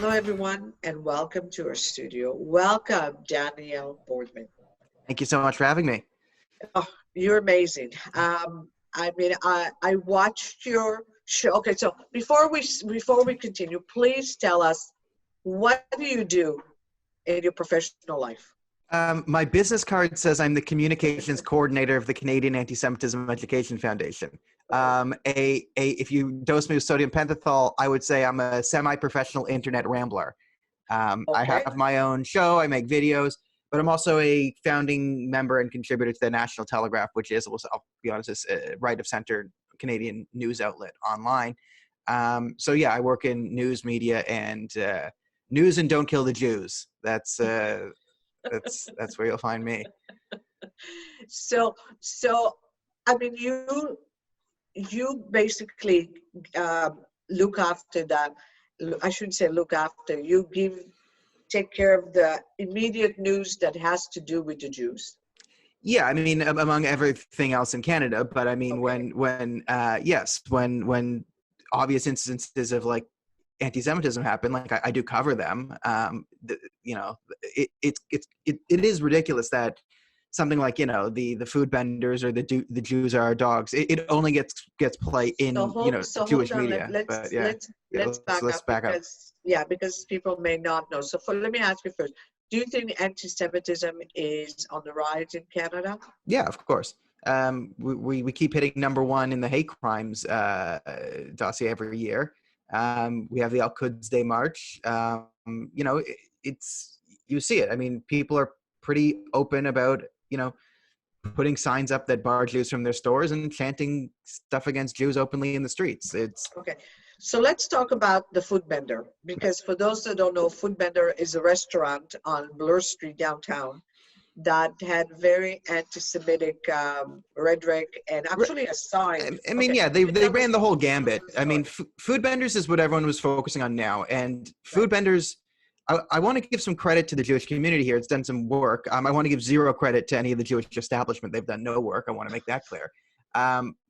Hello, everyone, and welcome to our studio. Welcome, Daniel Bordman. Thank you so much for having me. Oh, you're amazing. I watched your show. Okay, so before we continue, please tell us, what do you do in your professional life? My business card says I'm the communications coordinator of the Canadian Anti-Semitism Education Foundation. If you dose me with sodium pentothal, I would say I'm a semi-professional internet rambler. I have my own show, I make videos, but I'm also a founding member and contributor to the National Telegraph, which is, I'll be honest, is a right-of-center Canadian news outlet online. So yeah, I work in news media and news and don't kill the Jews. That's where you'll find me. So I mean, you basically look after that. I shouldn't say look after. You take care of the immediate news that has to do with the Jews. Yeah, I mean, among everything else in Canada, but I mean, when obvious instances of like anti-Semitism happen, like I do cover them. It is ridiculous that something like, the food vendors or the Jews are our dogs, it only gets play in Jewish media. Let's back up because people may not know. So let me ask you first, do you think anti-Semitism is on the rise in Canada? Yeah, of course. We keep hitting #1 in the hate crimes dossier every year. We have the Al-Quds Day March. You see it. I mean, people are pretty open about, putting signs up that bar Jews from their stores and chanting stuff against Jews openly in the streets. Okay. So let's talk about the Foodbender, because for those that don't know, Foodbender is a restaurant on Bloor Street downtown that had very anti-Semitic rhetoric and actually a sign. I mean, they ran the whole gambit. I mean, Foodbenders is what everyone was focusing on now, and Foodbenders, I want to give some credit to the Jewish community here. It's done some work. I want to give zero credit to any of the Jewish establishment. They've done no work. I want to make that clear.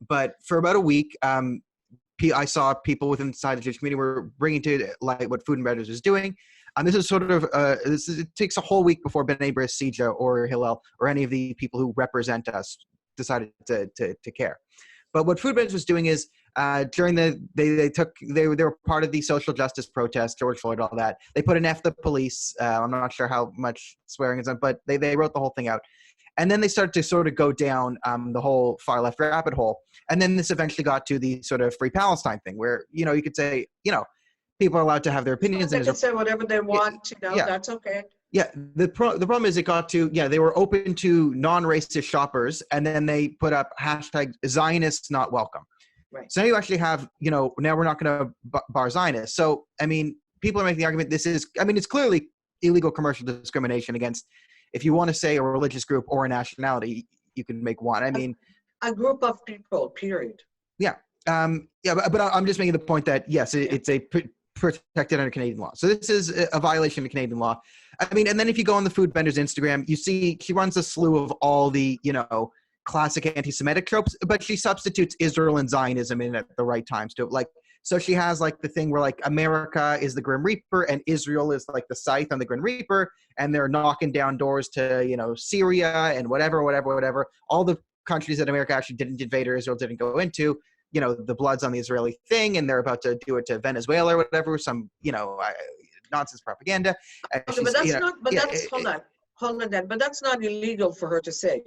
But for about a week, I saw people within inside the Jewish community were bringing to light what Foodbenders is doing. This is sort of, it takes a whole week before B'nai B'rith, CJA, or Hillel, or any of the people who represent us decided to care. But what Foodbenders was doing is, during they were part of the social justice protest, George Floyd, all that. They put an F the police. I'm not sure how much swearing is on, but they wrote the whole thing out. And then they started to sort of go down the whole far left rabbit hole. And then this eventually got to the sort of Free Palestine thing where, you could say, people are allowed to have their opinions. They can say whatever they want, that's okay. Yeah, the problem is it got to, they were open to non-racist shoppers, and then they put up hashtag Zionists not welcome. Right. So now you actually have, now we're not going to bar Zionists. So, I mean, people are making the argument it's clearly illegal commercial discrimination against, if you want to say a religious group or a nationality, you can make one. I mean, a group of people, period. Yeah. But I'm just making the point that, yes, it's a protected under Canadian law. So this is a violation of Canadian law. I mean, and then if you go on the Foodbender's Instagram, you see she runs a slew of all the, classic anti-Semitic tropes, but she substitutes Israel and Zionism in at the right times to it. So she has like the thing where like America is the Grim Reaper and Israel is like the scythe on the Grim Reaper, and they're knocking down doors to, Syria and whatever. All the countries that America actually didn't invade or Israel didn't go into, the blood's on the Israeli thing, and they're about to do it to Venezuela or whatever, some, nonsense propaganda. Hold on then, but that's not illegal for her to say.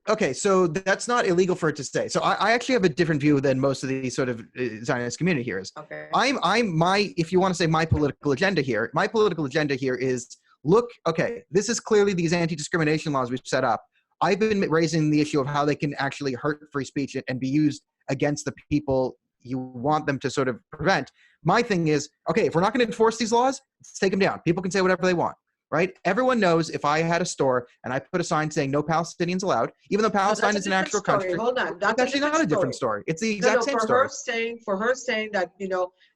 Okay, so that's not illegal for it to say. So I actually have a different view than most of the sort of Zionist community here is. Okay. If you want to say my political agenda here is, look, okay, this is clearly these anti-discrimination laws we've set up. I've been raising the issue of how they can actually hurt free speech and be used against the people you want them to sort of prevent. My thing is, okay, if we're not going to enforce these laws, let's take them down. People can say whatever they want. right? Everyone knows if I had a store and I put a sign saying no Palestinians allowed, even though Palestine is an actual country, Hold on, it's actually not a different story. It's the exact same story. For her saying that,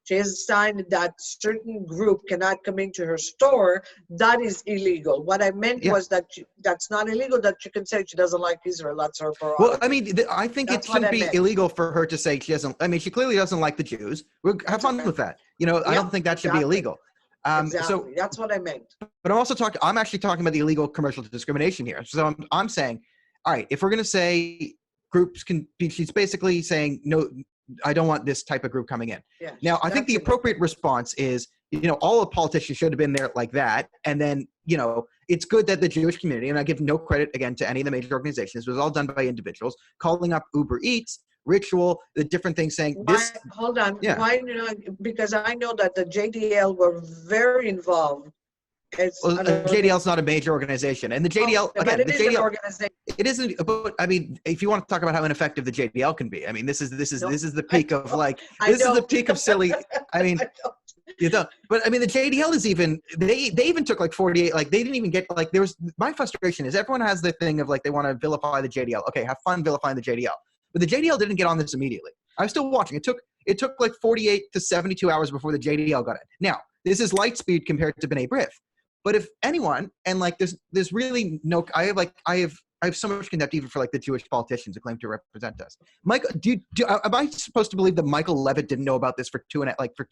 she has a sign that certain group cannot come into her store, that is illegal. What I meant was that that's not illegal, that she can say she doesn't like Israel. That's her prerogative. Well, I mean, I think it shouldn't be illegal for her to say she doesn't. I mean, she clearly doesn't like the Jews. Have fun with that. I don't think that should be illegal. Exactly. So that's what I meant. But I'm actually talking about the illegal commercial discrimination here. So I'm saying, all right, if we're going to say groups can be, she's basically saying, no, I don't want this type of group coming in. Yeah, now, I think the appropriate response is, all the politicians should have been there like that. And then, it's good that the Jewish community, and I give no credit again to any of the major organizations, it was all done by individuals, calling up Uber Eats, Ritual, the different things saying this. Hold on. Yeah. Why, because I know that the JDL were very involved. JDL is not a major organization, and the JDL again. The JDL organization. It isn't. But I mean, if you want to talk about how ineffective the JDL can be, I mean, this is the peak of this is the peak of silly. I mean, you don't. But I mean, the JDL is even. They even took like 48. Like they didn't even get like there was. My frustration is everyone has the thing of like they want to vilify the JDL. Okay, have fun vilifying the JDL. But the JDL didn't get on this immediately. I was still watching. It took like 48 to 72 hours before the JDL got in. Now, this is light speed compared to B'nai B'rith. But if anyone, and like there's really no, I have so much contempt even for like the Jewish politicians who claim to represent us. Michael, am I supposed to believe that Michael Levitt didn't know about this for 2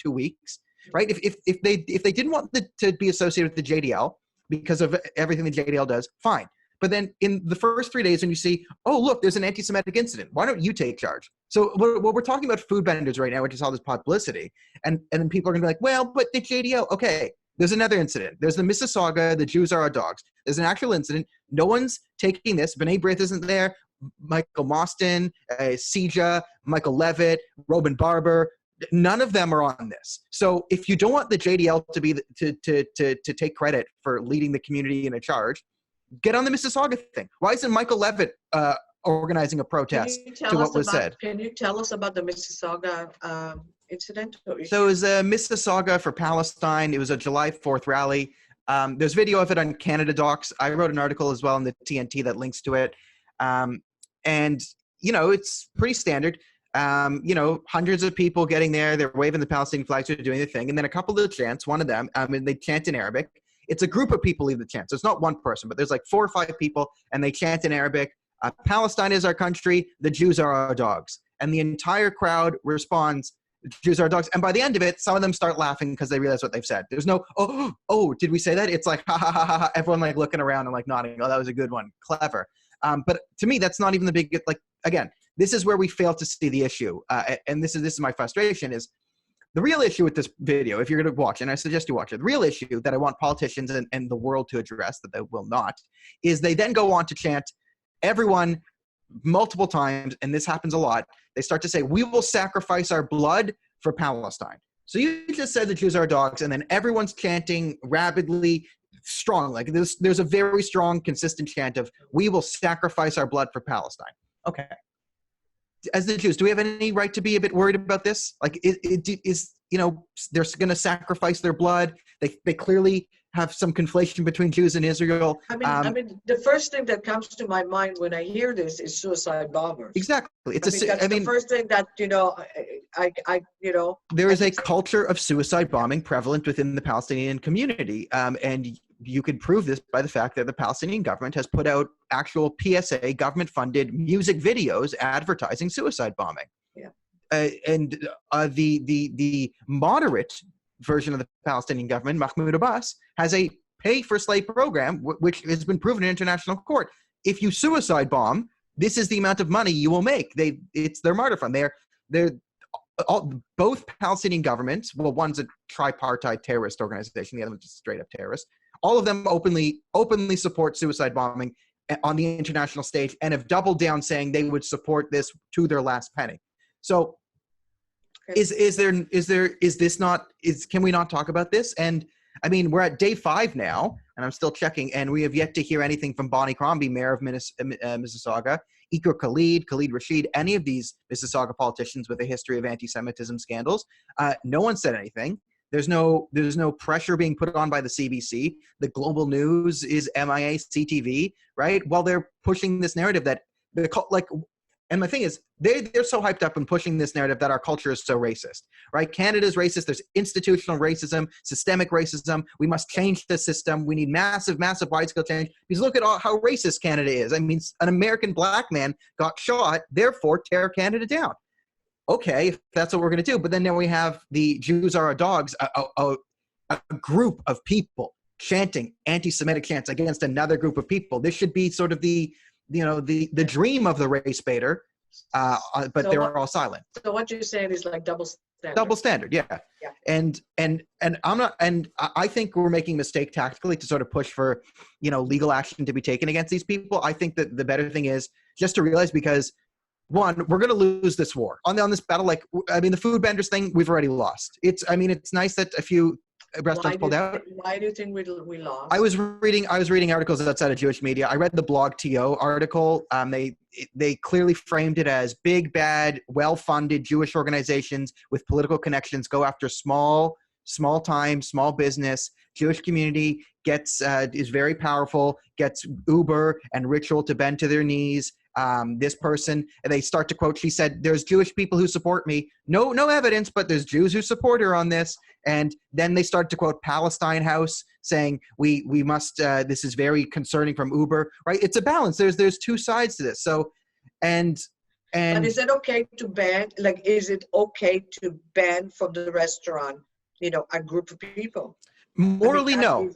weeks? Right? If they didn't want to be associated with the JDL because of everything the JDL does, fine. But then in the first 3 days when you see, oh, look, there's an anti-Semitic incident. Why don't you take charge? So we're talking about food vendors right now, which is all this publicity. And then people are going to be like, well, but the JDL, okay. There's another incident. There's the Mississauga, the Jews are our dogs. There's an actual incident. No one's taking this. B'nai B'rith isn't there. Michael Mostyn, Sija, Michael Levitt, Robin Barber, none of them are on this. So if you don't want the JDL to be to take credit for leading the community in a charge, get on the Mississauga thing. Why isn't Michael Levitt organizing a protest to what was said? Can you tell us about the Mississauga incident? So it was a Mississauga for Palestine. It was a July 4th rally. There's video of it on Canada Docs. I wrote an article as well in the TNT that links to it. And, it's pretty standard. Hundreds of people getting there. They're waving the Palestinian flags. They're doing their thing. And then a couple of chants, one of them, they chant in Arabic. It's a group of people lead the chant. So it's not one person, but there's like 4 or 5 people, and they chant in Arabic. Palestine is our country. The Jews are our dogs. And the entire crowd responds, Jews are our dogs. And by the end of it, some of them start laughing because they realize what they've said. There's no, oh, did we say that? It's like, ha, ha, ha, ha, ha. Everyone like looking around and like nodding. Oh, that was a good one. Clever. But to me, that's not even the big, like, again, this is where we fail to see the issue. And this is my frustration is, the real issue with this video, if you're going to watch, and I suggest you watch it, the real issue that I want politicians and the world to address, that they will not, is they then go on to chant everyone multiple times, and this happens a lot. They start to say, we will sacrifice our blood for Palestine. So you just said the Jews are dogs, and then everyone's chanting rabidly strong. Like there's a very strong, consistent chant of, we will sacrifice our blood for Palestine. Okay. As the Jews, do we have any right to be a bit worried about this? Like, they're going to sacrifice their blood. They clearly have some conflation between Jews and Israel. I mean, the first thing that comes to my mind when I hear this is suicide bombers. Exactly. That's the first thing that, there is a culture of suicide bombing prevalent within the Palestinian community. And you could prove this by the fact that the Palestinian government has put out actual PSA government-funded music videos advertising suicide bombing. Yeah. And the moderate version of the Palestinian government, Mahmoud Abbas, has a pay-for-slay program, which has been proven in international court. If you suicide bomb, this is the amount of money you will make. It's their martyr fund. Both Palestinian governments, well, one's a tripartite terrorist organization, the other one's just straight up terrorist. All of them openly support suicide bombing on the international stage and have doubled down saying they would support this to their last penny. So can we not talk about this? And I mean, we're at day 5 now, and I'm still checking, and we have yet to hear anything from Bonnie Crombie, mayor of Mississauga, Iker Khalid Rashid, any of these Mississauga politicians with a history of anti-Semitism scandals. No one said anything. There's no pressure being put on by the CBC. The global news is MIA, CTV, right? While they're pushing this narrative that and the thing is, they're so hyped up and pushing this narrative that our culture is so racist, right? Canada's racist. There's institutional racism, systemic racism. We must change the system. We need massive, massive wide-scale change. Because look at how racist Canada is. I mean, an American black man got shot, therefore tear Canada down. Okay, if that's what we're going to do. But then now we have the Jews are our dogs, a group of people chanting anti-Semitic chants against another group of people. This should be sort of the dream of the race baiter, but so they're all silent. So what you're saying is like double standard. Double standard, yeah. And I'm not, and I think we're making a mistake tactically to sort of push for, legal action to be taken against these people. I think that the better thing is just to realize, because one, we're going to lose this war on this battle. The food vendors thing, we've already lost. It's nice that a few restaurants pulled out. Why do you think we lost? I was reading articles outside of Jewish media. I read the Blog TO article. They clearly framed it as big, bad, well-funded Jewish organizations with political connections go after small time, small business. Jewish community is very powerful, gets Uber and Ritual to bend to their knees. This person, and they start to quote, she said, there's Jewish people who support me. No evidence, but there's Jews who support her on this. And then they start to quote Palestine House, saying we must, this is very concerning from Uber, right? It's a balance. There's two sides to this. So, and But is it okay to ban, is it okay to ban from the restaurant, a group of people? Morally, no.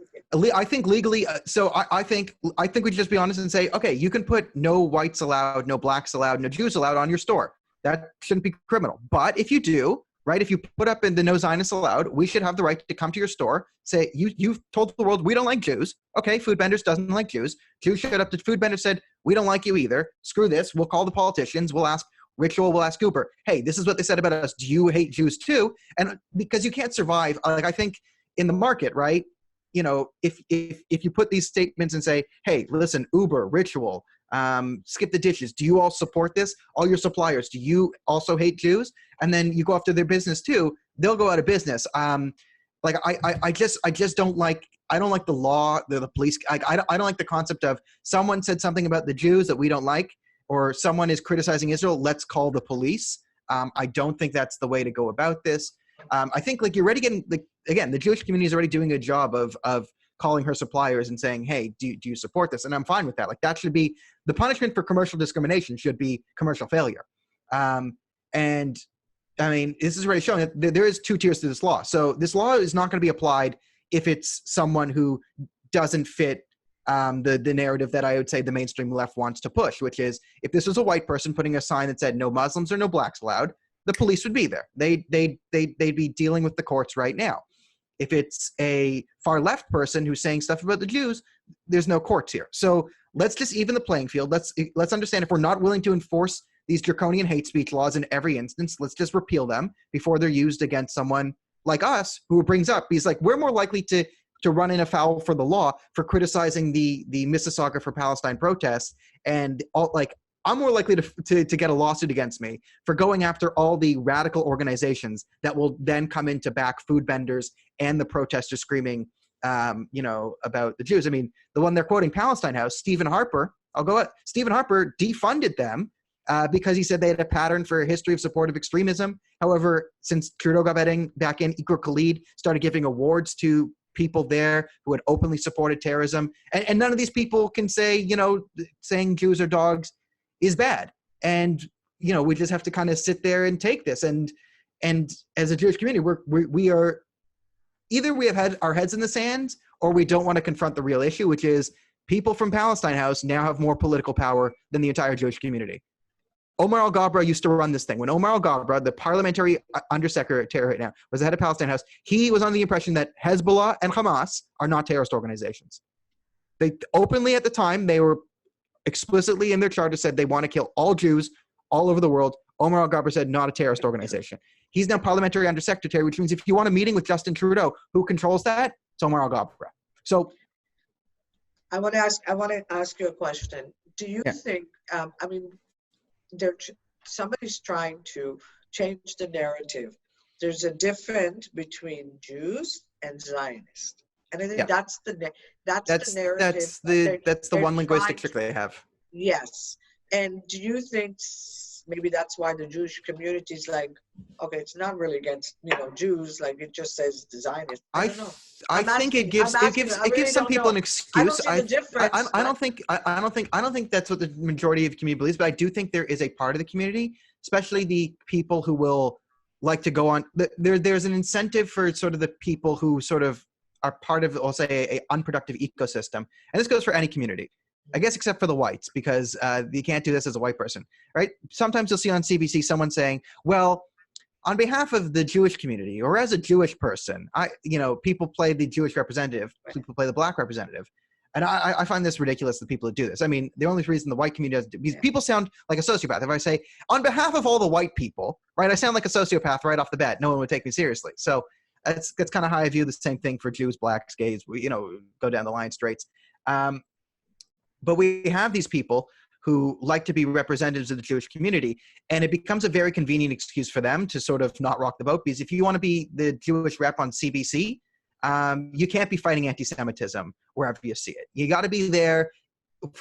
I think legally, I think we just be honest and say, okay, you can put no whites allowed, no blacks allowed, no Jews allowed on your store. That shouldn't be criminal. But if you do, right, if you put up in the no Zionists allowed, we should have the right to come to your store, say, you've told the world we don't like Jews. Okay, Food Vendors doesn't like Jews. Jews showed up to Food Vendors, said, we don't like you either. Screw this. We'll call the politicians. We'll ask Ritual, we'll ask Uber, hey, this is what they said about us. Do you hate Jews too? And because you can't survive, I think in the market, right? If you put these statements and say, hey, listen, Uber, Ritual, Skip the Dishes, do you all support this? All your suppliers, do you also hate Jews? And then you go after their business too, they'll go out of business. I just don't like, I don't like the law, the police. I don't like the concept of someone said something about the Jews that we don't like, or someone is criticizing Israel, let's call the police. I don't think that's the way to go about this. I think you're already getting, again, the Jewish community is already doing a job of calling her suppliers and saying, hey, do you support this? And I'm fine with that. That should be, the punishment for commercial discrimination should be commercial failure. And I mean, this is already showing that there is two tiers to this law. So this law is not going to be applied if it's someone who doesn't fit the narrative that I would say the mainstream left wants to push, which is if this was a white person putting a sign that said no Muslims or no blacks allowed, the police would be there. They'd be dealing with the courts right now. If it's a far left person who's saying stuff about the Jews, there's no courts here. So let's just even the playing field. Let's understand, if we're not willing to enforce these draconian hate speech laws in every instance, let's just repeal them before they're used against someone like us who brings up, he's like, we're more likely to run in afoul for the law for criticizing the Mississauga for Palestine protests, and I'm more likely to get a lawsuit against me for going after all the radical organizations that will then come in to back food vendors and the protesters screaming, about the Jews. I mean, the one they're quoting, Palestine House, Stephen Harper defunded them because he said they had a pattern for a history of supportive extremism. However, since Trudeau got back in, Iqra Khalid started giving awards to people there who had openly supported terrorism. And none of these people can say, saying Jews are dogs is bad. And, we just have to kind of sit there and take this. And as a Jewish community, we are either we have had our heads in the sand, or we don't want to confront the real issue, which is people from Palestine House now have more political power than the entire Jewish community. Omar Al-Ghabra used to run this thing. When Omar Al-Ghabra, the parliamentary undersecretary right now, was the head of Palestine House, he was under the impression that Hezbollah and Hamas are not terrorist organizations. They openly at the time, they were explicitly in their charter said they want to kill all Jews all over the world. Omar Al-Ghabra said not a terrorist organization. He's now parliamentary undersecretary, which means if you want a meeting with Justin Trudeau, who controls that? It's Omar Al-Ghabra. So I want to ask you a question. Do you think, somebody's trying to change the narrative there's a difference between Jews and Zionists. And I think Yeah. that's the narrative that's the they're one linguistic trying trick to, they have. yes. And do you think maybe that's why the Jewish community is like, okay, it's not really against, Jews, like it just says the Zionists. I don't know. I think it gives I it gives really some don't people know. an I don't excuse. see the difference. I don't think that's what the majority of the community believes, but I do think there is a part of the community, especially the people who will like to go on. There's an incentive for sort of the people who sort of are part of, I'll say, a unproductive ecosystem, and this goes for any community, I guess, except for the whites, because you can't do this as a white person, right? Sometimes you'll see on CBC someone saying, well, on behalf of the Jewish community, or as a Jewish person, people play the Jewish representative, people play the black representative. And I find this ridiculous, the people that do this. I mean, the only reason the white community does, because people sound like a sociopath. If I say, on behalf of all the white people, right, I sound like a sociopath right off the bat. No one would take me seriously. So that's kind of how I view the same thing for Jews, blacks, gays, go down the line straights. But we have these people who like to be representatives of the Jewish community, and it becomes a very convenient excuse for them to sort of not rock the boat, because if you want to be the Jewish rep on CBC, you can't be fighting anti-Semitism wherever you see it. You got to be there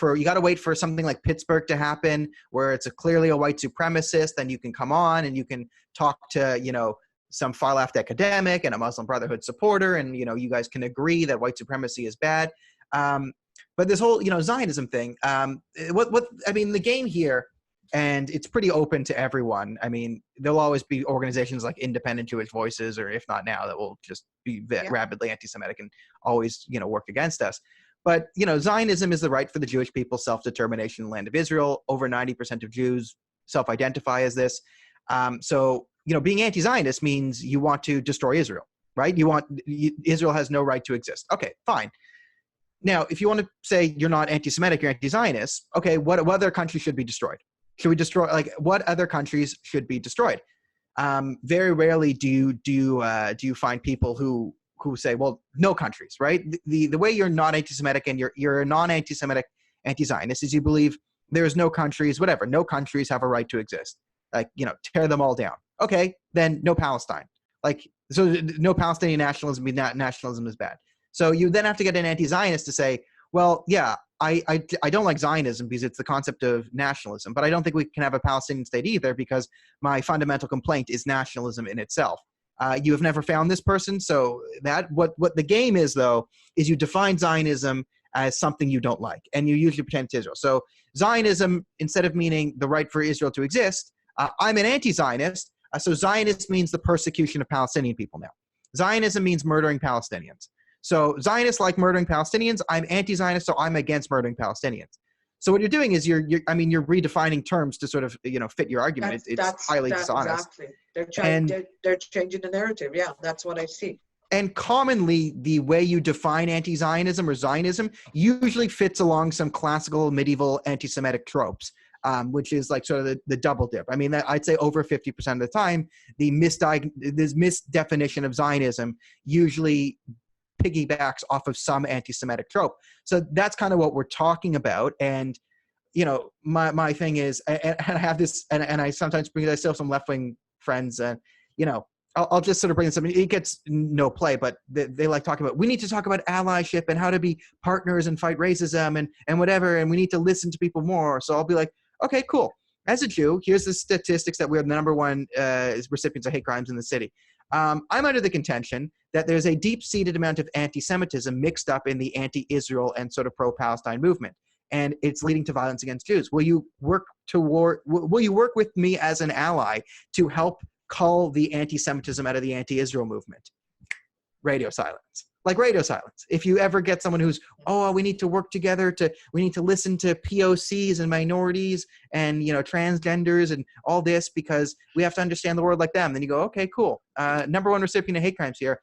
you got to wait for something like Pittsburgh to happen, where it's clearly a white supremacist, then you can come on and you can talk to, some far left academic and a Muslim Brotherhood supporter, and, you guys can agree that white supremacy is bad. But this whole, Zionism thing, the game here, and it's pretty open to everyone. I mean, there'll always be organizations like Independent Jewish Voices, or if not now, that will just be rabidly anti-Semitic and always, work against us. But, Zionism is the right for the Jewish people, self-determination in the land of Israel. Over 90% of Jews self-identify as this. So, being anti-Zionist means you want to destroy Israel, right? Israel has no right to exist. Okay, fine. Now, if you want to say you're not anti-Semitic, you're anti-Zionist, okay, what other countries should be destroyed? Should we destroy, what other countries should be destroyed? Very rarely do you find people who say, well, no countries, right? The way you're not anti-Semitic and you're a non-anti-Semitic anti-Zionist is you believe there's no countries, whatever, no countries have a right to exist. Tear them all down. Okay, then no Palestine. So no Palestinian nationalism means nationalism is bad. So you then have to get an anti-Zionist to say, well, yeah, I don't like Zionism because it's the concept of nationalism, but I don't think we can have a Palestinian state either because my fundamental complaint is nationalism in itself. You have never found this person, so what the game is, though, is you define Zionism as something you don't like, and you usually pretend it's Israel. So Zionism, instead of meaning the right for Israel to exist, I'm an anti-Zionist, so Zionist means the persecution of Palestinian people now. Zionism means murdering Palestinians. So Zionists like murdering Palestinians. I'm anti-Zionist, so I'm against murdering Palestinians. So what you're doing is you're redefining terms to sort of fit your argument. It's highly dishonest. Exactly. They're changing the narrative. Yeah, that's what I see. And commonly, the way you define anti-Zionism or Zionism usually fits along some classical medieval anti-Semitic tropes, which is like sort of the double dip. I mean, I'd say over 50% of the time, this misdefinition of Zionism usually piggybacks off of some anti-Semitic trope. So that's kind of what we're talking about. And, my thing is, and I have this, and I sometimes I still have some left-wing friends, and, I'll just sort of bring this up. It gets no play, but they like talking about, we need to talk about allyship and how to be partners and fight racism and whatever, and we need to listen to people more. So I'll be like, okay, cool. As a Jew, here's the statistics that we're the number one recipients of hate crimes in the city. I'm under the contention that there's a deep-seated amount of anti-Semitism mixed up in the anti-Israel and sort of pro-Palestine movement, and it's leading to violence against Jews. Will you work with me as an ally to help cull the anti-Semitism out of the anti-Israel movement? Radio silence. Like radio silence. If you ever get someone who's, we need to work together we need to listen to POCs and minorities and, transgenders and all this because we have to understand the world like them. Then you go, okay, cool. Number one recipient of hate crimes here.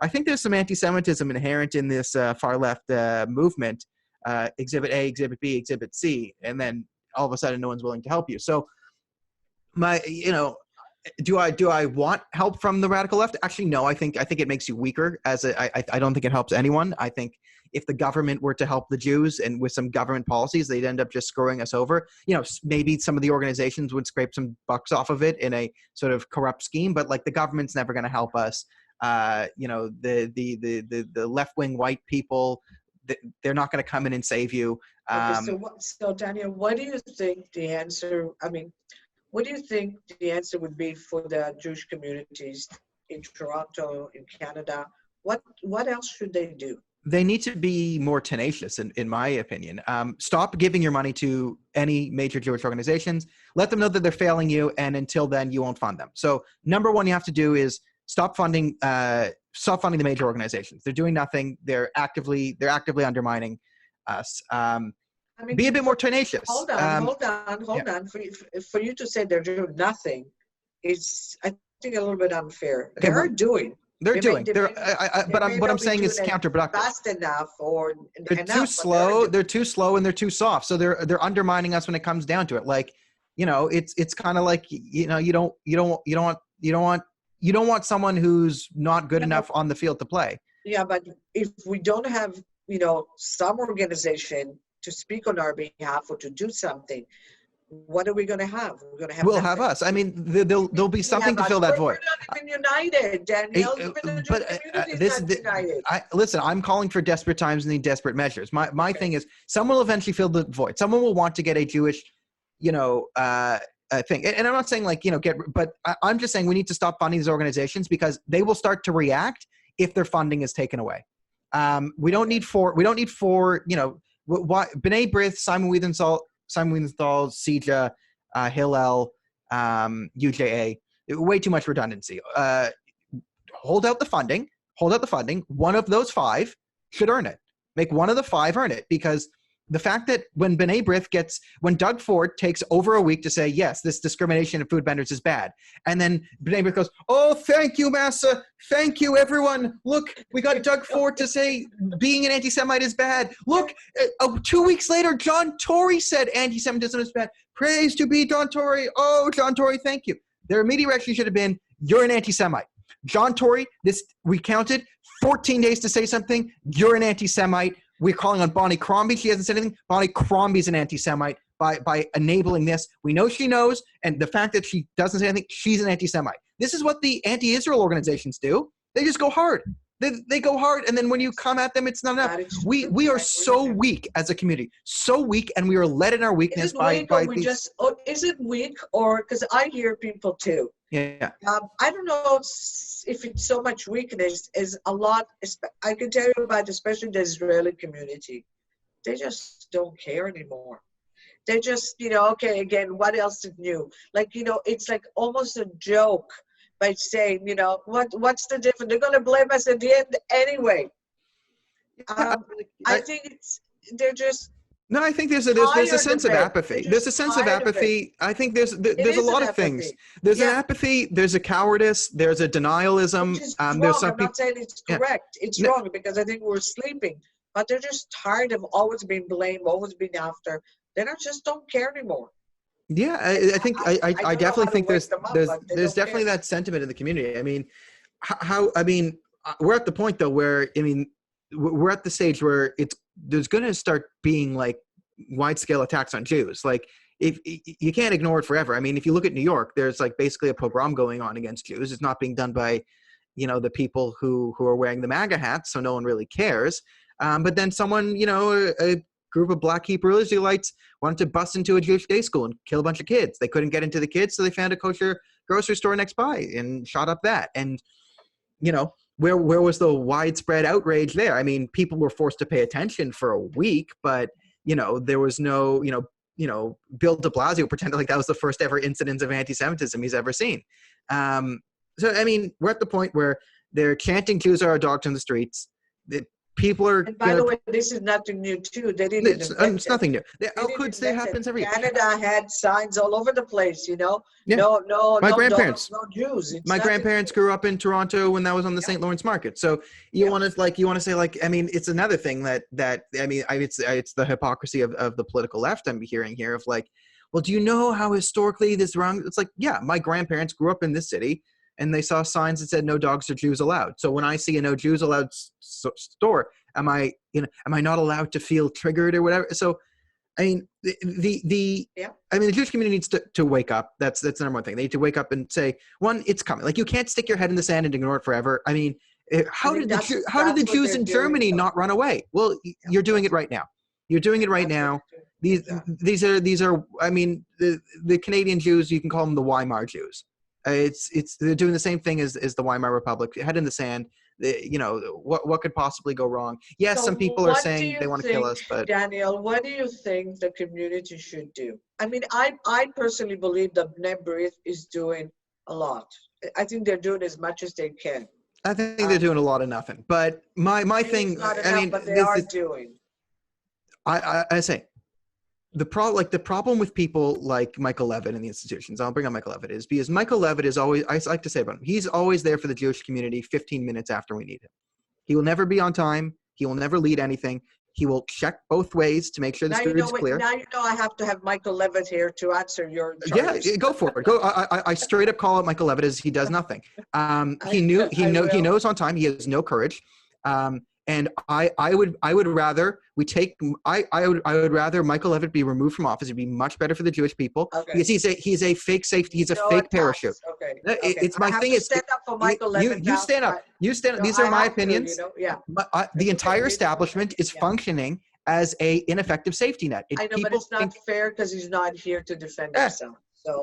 I think there's some anti-Semitism inherent in this far left movement, Exhibit A, Exhibit B, Exhibit C, and then all of a sudden no one's willing to help you. So do I want help from the radical left? Actually, no. I think it makes you weaker. I don't think it helps anyone. I think if the government were to help the Jews and with some government policies, they'd end up just screwing us over. Maybe some of the organizations would scrape some bucks off of it in a sort of corrupt scheme, but like the government's never going to help us. The left-wing white people, they're not going to come in and save you. So Daniel, what do you think the answer? I mean, what do you think the answer would be for the Jewish communities in Toronto, in Canada? What else should they do? They need to be more tenacious, in my opinion. Stop giving your money to any major Jewish organizations. Let them know that they're failing you, and until then, you won't fund them. So, number one, you have to do is stop funding the major organizations. They're doing nothing. They're actively undermining us. Be a bit more tenacious. Hold on. For you to say they're doing nothing is, I think, a little bit unfair. Okay, They're doing. What I'm saying is counterproductive. Fast enough, or they're too slow. They're too slow, and they're too soft. So they're undermining us when it comes down to it. Like, it's kind of like you don't want someone who's not good enough on the field to play. Yeah, but if we don't have some organization to speak on our behalf or to do something, what are we going to have? We'll have us. I mean, there'll be something to fill that void. We're not even united, Daniel. Listen, I'm calling for desperate times and need desperate measures. My thing is, someone will eventually fill the void. Someone will want to get a Jewish, thing. And I'm not saying but I'm just saying we need to stop funding these organizations because they will start to react if their funding is taken away. We don't need four. B'nai B'rith, Simon Wiesenthal, CIJA, Hillel, UJA, way too much redundancy. Hold out the funding. One of those five should earn it. Make one of the five earn it, because the fact that when B'nai B'rith when Doug Ford takes over a week to say, yes, this discrimination of food vendors is bad. And then B'nai B'rith goes, oh, thank you, Massa. Thank you, everyone. Look, we got Doug Ford to say being an anti-Semite is bad. Look, 2 weeks later, John Tory said anti-Semitism is bad. Praise to be John Tory. Oh, John Tory, thank you. Their immediate reaction should have been, you're an anti-Semite. John Tory, we counted 14 days to say something. You're an anti-Semite. We're calling on Bonnie Crombie. She hasn't said anything. Bonnie Crombie's an anti-Semite by enabling this. We know she knows, and the fact that she doesn't say anything, she's an anti-Semite. This is what the anti-Israel organizations do. They just go hard. They go hard, and then when you come at them, it's not enough. We are so weak as a community, so weak, and we are led in our weakness is it weak, or because I hear people too. Yeah. I don't know if it's so much weakness as a lot. I can tell you about, especially the Israeli community. They just don't care anymore. They just, okay, again, what else is new? It's like almost a joke by saying, what's the difference? They're going to blame us at the end anyway. I think they're just. No, I think there's a sense of apathy. There's a sense of apathy. I think there's a lot of things. There's an apathy. There's a cowardice. There's a denialism. Which is wrong. I'm not saying it's correct. It's wrong because I think we're sleeping. But they're just tired of always being blamed, always being after. They just don't care anymore. Yeah, I think I definitely think there's definitely that sentiment in the community. I mean, we're at the point though where we're at the stage where there's going to start being like wide scale attacks on Jews. Like, if you can't ignore it forever. I mean, if you look at New York, there's like basically a pogrom going on against Jews. It's not being done by, the people who are wearing the MAGA hats, so no one really cares. But then someone, a group of Black Hebrew Israelites wanted to bust into a Jewish day school and kill a bunch of kids. They couldn't get into the kids, so they found a kosher grocery store next by and shot up that. And, where was the widespread outrage there? I mean, people were forced to pay attention for a week, but, there was no, Bill de Blasio pretended like that was the first ever incidence of anti-Semitism he's ever seen. So, I mean, we're at the point where they're chanting Jews are our dogs in the streets. People are. And by the way, this is nothing new too. They didn't. It's nothing new. Al-Quds Day happens every year. Canada had signs all over the place. Yeah. No. My grandparents. No Jews. My grandparents grew up in Toronto when that was on the St. Lawrence Market. So you want to say like, I mean, it's another thing that it's the hypocrisy of the political left I'm hearing here of like, well, do you know how historically this wrong? It's like, yeah, my grandparents grew up in this city. and they saw signs that said no dogs or Jews allowed. So when I see a no Jews allowed store, am I not allowed to feel triggered or whatever? So, I mean, the Jewish community needs to wake up. That's the number one thing. They need to wake up and say, one, it's coming. Like, you can't stick your head in the sand and ignore it forever. I mean, how did the Jews in Germany not run away? Well, you're doing it right now. You're doing it right now. These are. I mean, the Canadian Jews, you can call them the Weimar Jews. They're doing the same thing as the Weimar Republic. Head in the sand. What could possibly go wrong? Yes, so some people are saying they want to kill us, but Daniel, what do you think the community should do? I mean, I personally believe that Bnei B'rith is doing a lot. I think they're doing as much as they can. I think they're doing a lot of nothing. But my thing, but they are doing. I say the problem with people like Michael Levitt and the institutions, I'll bring up Michael Levitt, is because Michael Levitt is always, I like to say about him, he's always there for the Jewish community 15 minutes after we need him. He will never be on time. He will never lead anything. He will check both ways to make sure the street is clear. Now you know I have to have Michael Levitt here to answer your charges. Yeah, go for it. Go. I straight up call out Michael Levitt as he does nothing. He knows on time. He has no courage. And I would rather Michael Levitt be removed from office. It'd be much better for the Jewish people because he's a fake safety. He's a fake parachute. Okay. It's my thing. It's stand up for Michael Levitt. You stand up. You stand up. These are my opinions. The entire establishment is functioning as a ineffective safety net. I know, but it's not fair because he's not here to defend himself. So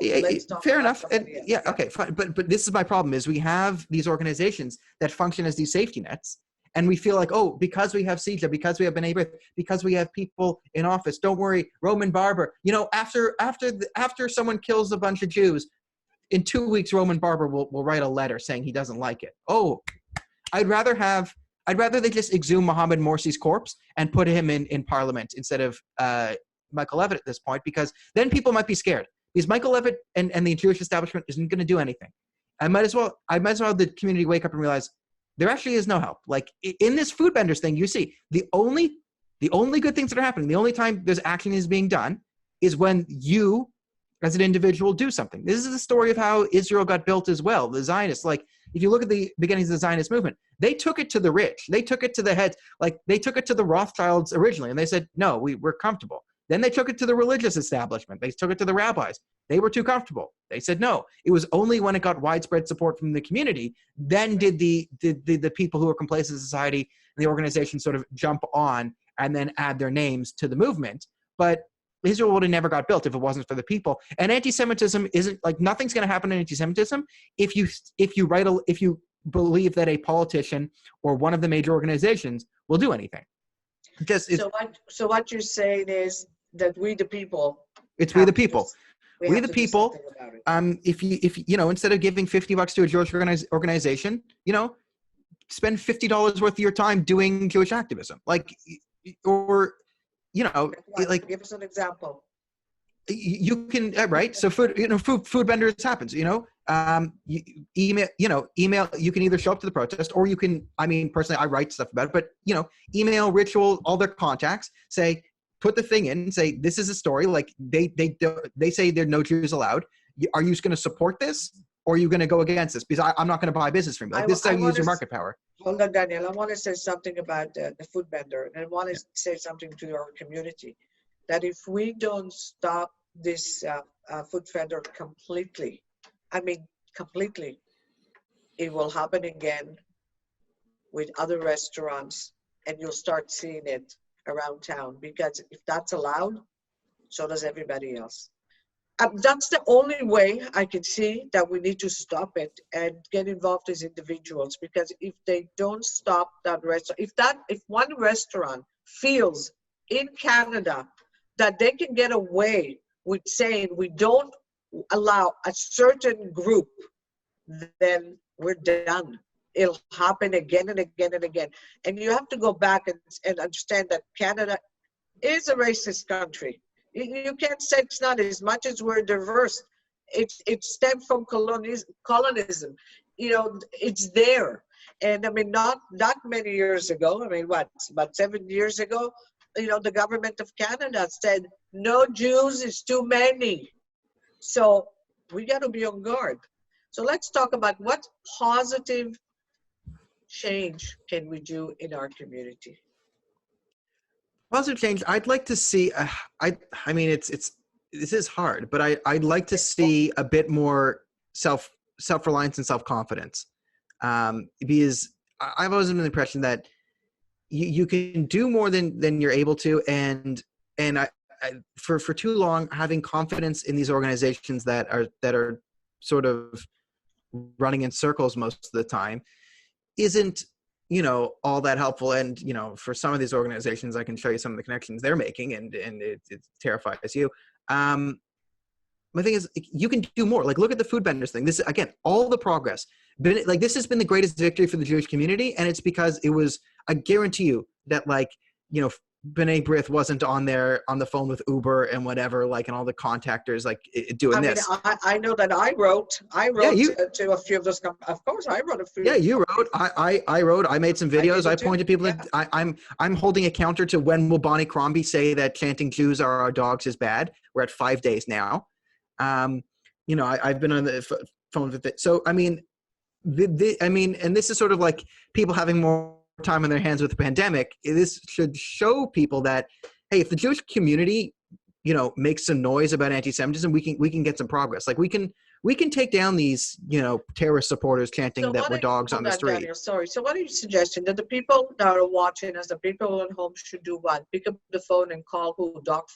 fair enough. Okay, fine. But this is my problem: is we have these organizations that function as these safety nets. And we feel like, oh, because we have CJ, because we have Bnei B'rith, because we have people in office, don't worry, Roman Barber. After someone kills a bunch of Jews, in 2 weeks, Roman Barber will write a letter saying he doesn't like it. Oh, I'd rather they just exhume Mohammed Morsi's corpse and put him in parliament instead of Michael Levitt at this point, because then people might be scared. Because Michael Levitt and the Jewish establishment isn't going to do anything. I might as well the community wake up and realize there actually is no help. Like in this food vendors thing, you see the only good things that are happening, the only time there's action is being done is when you as an individual do something. This is the story of how Israel got built as well. The Zionists, like if you look at the beginnings of the Zionist movement, they took it to the rich. They took it to the heads. Like they took it to the Rothschilds originally and they said, no, we're comfortable. Then they took it to the religious establishment. They took it to the rabbis. They were too comfortable. They said no. It was only when it got widespread support from the community, then did the people who were complacent in society and the organization sort of jump on and then add their names to the movement. But Israel would have never got built if it wasn't for the people. And anti-Semitism isn't like nothing's going to happen in anti-Semitism if you believe that a politician or one of the major organizations will do anything. So what you're saying is that we the people. It's we the people. We the people. If instead of giving $50 to a Jewish organization, spend $50 worth of your time doing Jewish activism, give us an example. You can right. So food vendors happens. Email. You can either show up to the protest, or you can. I mean, personally, I write stuff about it, but email Ritual all their contacts. Say, put the thing in. Say this is a story. Like they say there are no Jews allowed. Are you going to support this, or are you going to go against this? Because I'm not going to buy business from you. Like this is how you use your market power. Hold on, Daniel. I want to say something about the food vendor, and I want to say something to our community. That if we don't stop this food vendor completely, it will happen again with other restaurants, and you'll start seeing it around town, because if that's allowed, so does everybody else. That's the only way I can see that we need to stop it and get involved as individuals, because if they don't stop that restaurant, if one restaurant feels in Canada that they can get away with saying we don't allow a certain group, then we're done. It'll happen again and again and again. And you have to go back and understand that Canada is a racist country. You can't say it's not. As much as we're diverse, it stemmed from colonism. It's there. And I mean, not many years ago, about 7 years ago, the government of Canada said, no Jews, it's too many. So we got to be on guard. So let's talk about what positive change can we do in our community. Positive change. I'd like to see. I mean, this is hard, but I'd like to see a bit more self-reliance and self-confidence, because I've always been the impression that you can do more than you're able to, and for too long having confidence in these organizations that are sort of running in circles most of the time isn't all that helpful. And for some of these organizations, I can show you some of the connections they're making, and it terrifies you. My thing is, you can do more. Like, look at the food vendors thing. This, again, all the progress. Like, this has been the greatest victory for the Jewish community, and it's because it was, I guarantee you that, like, B'nai B'rith wasn't on the phone with Uber and whatever, like, and all the contactors, like, doing this. I know that I wrote to a few of those. Of course, I wrote a few. Yeah, you wrote. I wrote. I made some videos. I pointed people. Yeah. I'm holding a counter to when will Bonnie Crombie say that chanting Jews are our dogs is bad. We're at 5 days now. I've been on the phone with it. So I mean, and this is sort of like people having more time on their hands with the pandemic. This should show people that, hey, if the Jewish community, makes some noise about anti-Semitism, we can get some progress. Like, we can take down these, terrorist supporters chanting that we're dogs on the street. Daniel, sorry. So what are you suggesting? That the people that are watching us, the people at home, should do what? Pick up the phone and call who? Doc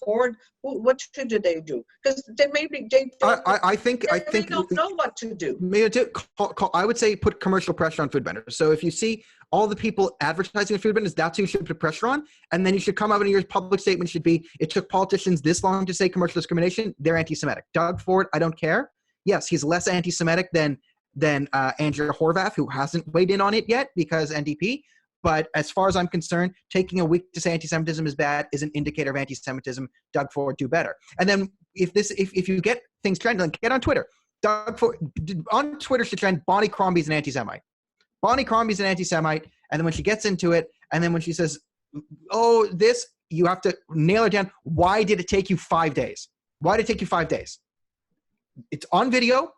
Ford? What should they do? Because they maybe I think don't know what to do. I would say put commercial pressure on food vendors. So if you see all the people advertising food vendors, that's who you should put pressure on. And then you should come out and your public statement should be, it took politicians this long to say commercial discrimination, they're anti-Semitic. Doug Ford, I don't care. Yes, he's less anti-Semitic than Andrea Horvath, who hasn't weighed in on it yet because NDP. But as far as I'm concerned, taking a week to say anti-Semitism is bad is an indicator of anti-Semitism. Doug Ford, do better. And then if you get things trending, get on Twitter. Doug Ford on Twitter should trend Bonnie Crombie's an anti-Semite. Bonnie Crombie's an anti-Semite, and then when she gets into it, and then when she says, oh, this, you have to nail her down. Why did it take you 5 days? Why did it take you 5 days? It's on video.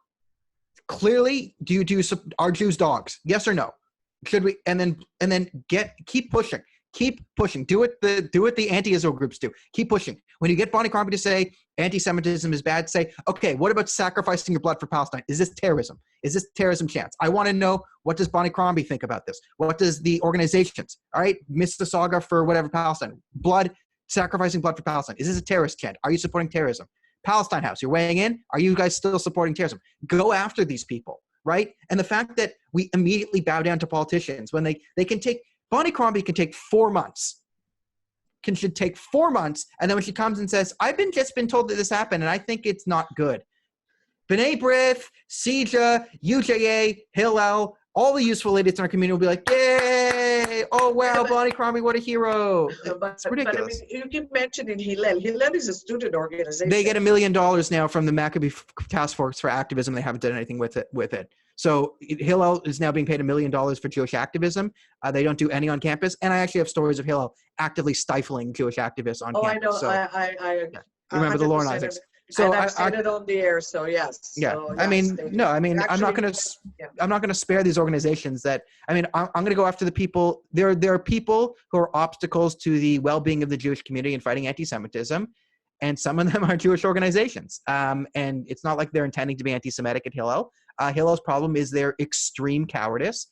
Clearly, are Jews dogs? Yes or no? Should we? And then keep pushing. Keep pushing. Do what the anti-Israel groups do. Keep pushing. When you get Bonnie Crombie to say anti-Semitism is bad, say, okay, what about sacrificing your blood for Palestine? Is this terrorism? Is this terrorism chance? I want to know, what does Bonnie Crombie think about this? What does the organizations, all right, Mississauga for whatever Palestine, sacrificing blood for Palestine. Is this a terrorist chant? Are you supporting terrorism? Palestine House, you're weighing in? Are you guys still supporting terrorism? Go after these people, right? And the fact that we immediately bow down to politicians when they can take, Bonnie Crombie can take 4 months. Should take 4 months, and then when she comes and says, I've just been told that this happened, and I think it's not good. B'nai B'rith, CJA, UJA, Hillel, all the useful idiots in our community will be like, yay! Oh, wow, Bonnie Crombie, what a hero. It's ridiculous. But I mean, you keep mentioning Hillel. Hillel is a student organization. They get $1 million now from the Maccabee Task Force for activism. They haven't done anything with it. So Hillel is now being paid $1 million for Jewish activism. They don't do any on campus. And I actually have stories of Hillel actively stifling Jewish activists on campus. I know. So, I remember the Lauren Isaacs. So I've said it on the air. So yes. Yeah. So, I mean, no. I mean, I'm not going to spare these organizations that. I mean, I'm going to go after the people. There are people who are obstacles to the well-being of the Jewish community and fighting anti-Semitism, and some of them are Jewish organizations. And it's not like they're intending to be anti-Semitic at Hillel. Hillel's problem is their extreme cowardice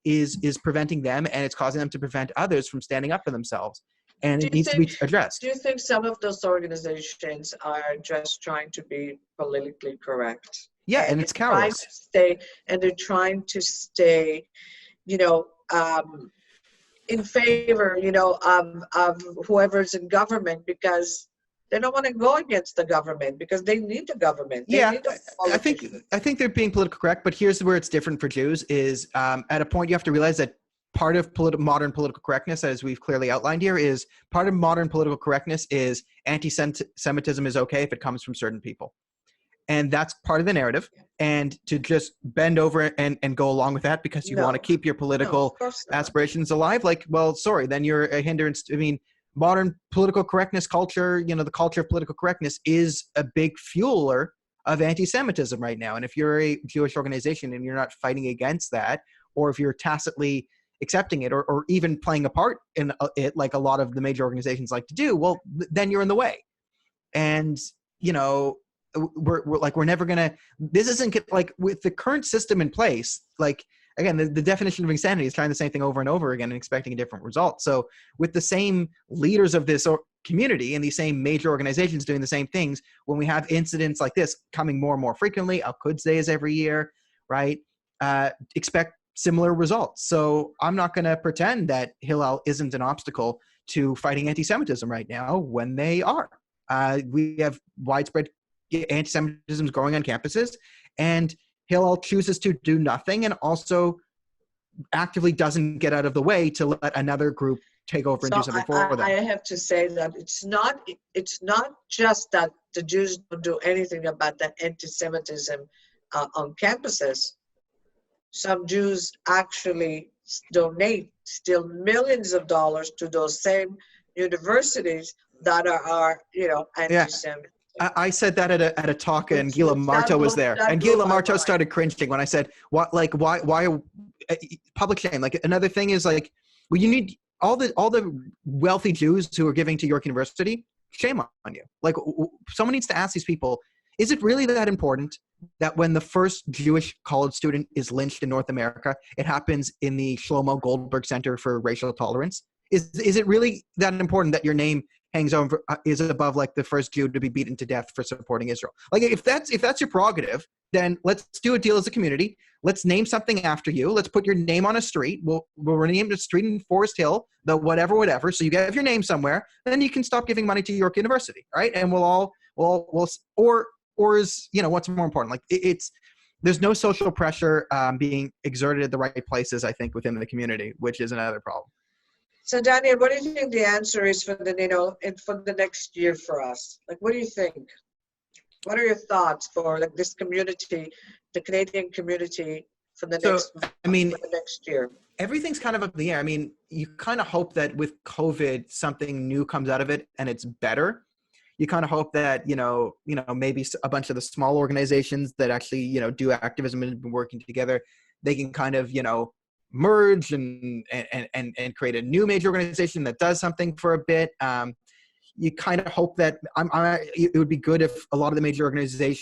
is preventing them, and it's causing them to prevent others from standing up for themselves. And it needs to be addressed. Do you think some of those organizations are just trying to be politically correct? Yeah, and it's cowardice. They're trying to stay, in favor, of whoever's in government, because they don't want to go against the government, because they need the government. I think they're being politically correct, but here's where it's different for Jews is at a point you have to realize that part of modern political correctness, as we've clearly outlined here, is part of modern political correctness is anti-Semitism is okay if it comes from certain people. And that's part of the narrative. And to just bend over and go along with that because you want to keep your political aspirations alive, like, well, sorry, then you're a hindrance. I mean, modern political correctness culture, the culture of political correctness is a big fueler of anti-Semitism right now. And if you're a Jewish organization and you're not fighting against that, or if you're tacitly accepting it, or even playing a part in it, like a lot of the major organizations like to do, well, then you're in the way. And, we're never going to, this isn't like with the current system in place, like, again, the definition of insanity is trying the same thing over and over again and expecting a different result. So with the same leaders of this community and these same major organizations doing the same things, when we have incidents like this coming more and more frequently, Al-Quds Day is every year, right? Expect similar results. So I'm not going to pretend that Hillel isn't an obstacle to fighting anti-Semitism right now when they are. We have widespread anti-Semitism growing on campuses, and Hillel chooses to do nothing and also actively doesn't get out of the way to let another group take over and do something for them. I have to say that it's not just that the Jews don't do anything about that anti-Semitism on campuses. Some Jews actually donate still millions of dollars to those same universities that are anti-Semitic. I said that at a talk, and Gila Marto was there, and Gila Marto started cringing when I said, "What? Like, why? Public shame?" Like, another thing is like, well, you need all the wealthy Jews who are giving to York University. Shame on you. Like, someone needs to ask these people: is it really that important that when the first Jewish college student is lynched in North America, it happens in the Shlomo Goldberg Center for Racial Tolerance? Is it really that important that your name is above like the first Jew to be beaten to death for supporting Israel? Like, if that's your prerogative, then let's do a deal as a community. Let's name something after you. Let's put your name on a street. We'll rename the street in Forest Hill, the whatever. So you have your name somewhere. Then you can stop giving money to York University, right? And we'll is what's more important? Like, there's no social pressure being exerted at the right places, I think, within the community, which is another problem. So, Daniel, what do you think the answer is for the next year for us? Like, what do you think? What are your thoughts for like this community, the Canadian community, for the next year? Everything's kind of up in the air. I mean, you kind of hope that with COVID, something new comes out of it and it's better. You kind of hope that maybe a bunch of the small organizations that actually do activism and have been working together, they can kind of merge and create a new major organization that does something for a bit. You kind of hope that it would be good if a lot of the major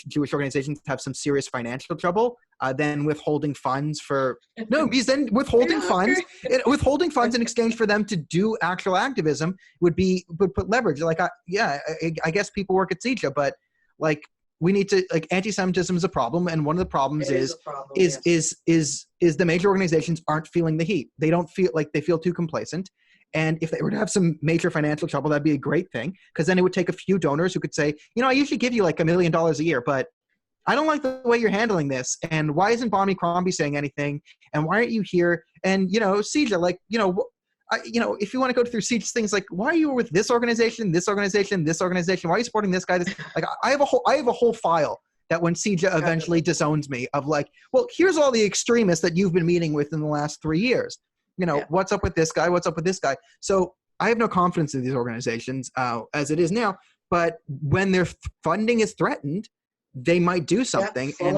Jewish organizations have some serious financial trouble, then withholding funds withholding funds in exchange for them to do actual activism would put leverage. Like, I guess people work at CEJA, but like, we need to, like, anti-Semitism is a problem, and one of the problems is the major organizations aren't feeling the heat. They don't feel like, they feel too complacent. And if they were to have some major financial trouble, that'd be a great thing, because then it would take a few donors who could say, I usually give you like $1 million a year, but I don't like the way you're handling this. And why isn't Bonnie Crombie saying anything? And why aren't you here? And, CEJA, like, if you want to go through CEJA's things, like, why are you with this organization, this organization, this organization? Why are you supporting this guy? Like, I have a whole file that when CEJA eventually disowns me of like, well, here's all the extremists that you've been meeting with in the last 3 years. What's up with this guy? What's up with this guy? So I have no confidence in these organizations as it is now. But when their funding is threatened, they might do something. And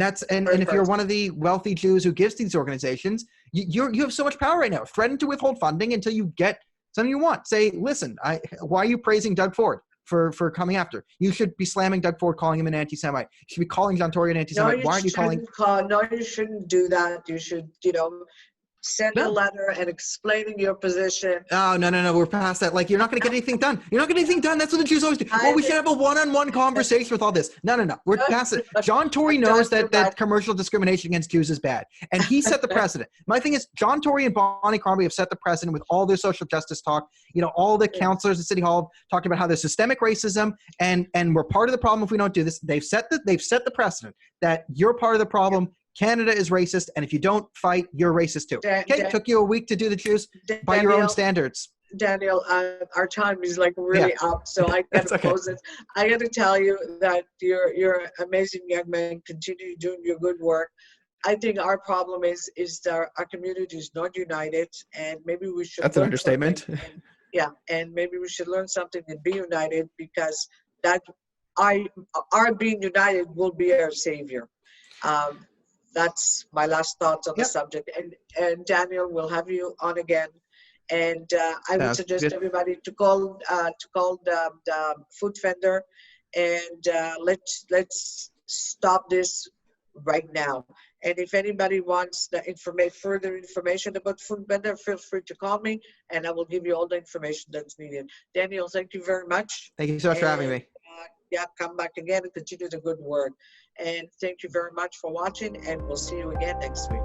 if you're one of the wealthy Jews who gives to these organizations, you have so much power right now. Threaten to withhold funding until you get something you want. Say, listen, why are you praising Doug Ford for coming after? You should be slamming Doug Ford, calling him an anti-Semite. You should be calling John Tory an anti-Semite. Why aren't you calling? No, you shouldn't do that. You should, send a letter and explaining your position. Oh, no. We're past that. Like, you're not going to get anything done. You're not going to get anything done. That's what the Jews always do. We should have a one-on-one conversation with all this. No. We're past it. John Tory knows that commercial discrimination against Jews is bad. And he set the precedent. My thing is, John Tory and Bonnie Crombie have set the precedent with all their social justice talk. All the counselors at City Hall talking about how there's systemic racism and we're part of the problem if we don't do this. They've set the precedent that you're part of the problem. Canada is racist, and if you don't fight, you're racist too. It took you a week to do the Jews by your own standards. Daniel, our time is like really up, so I got to close it. I got to tell you that you're an amazing young man. Continue doing your good work. I think our problem is that our community is not united, and maybe we should. That's an understatement. And maybe we should learn something and be united, because that our being united will be our savior. That's my last thoughts on the Yep. subject. And Daniel, we'll have you on again. And I would Sounds suggest good. everybody to call the food vendor, and let's stop this right now. And if anybody wants the further information about food vendor, feel free to call me, and I will give you all the information that's needed. Daniel, thank you very much. Thank you so much for having me. Yeah, come back again and continue the good work. And thank you very much for watching, and we'll see you again next week.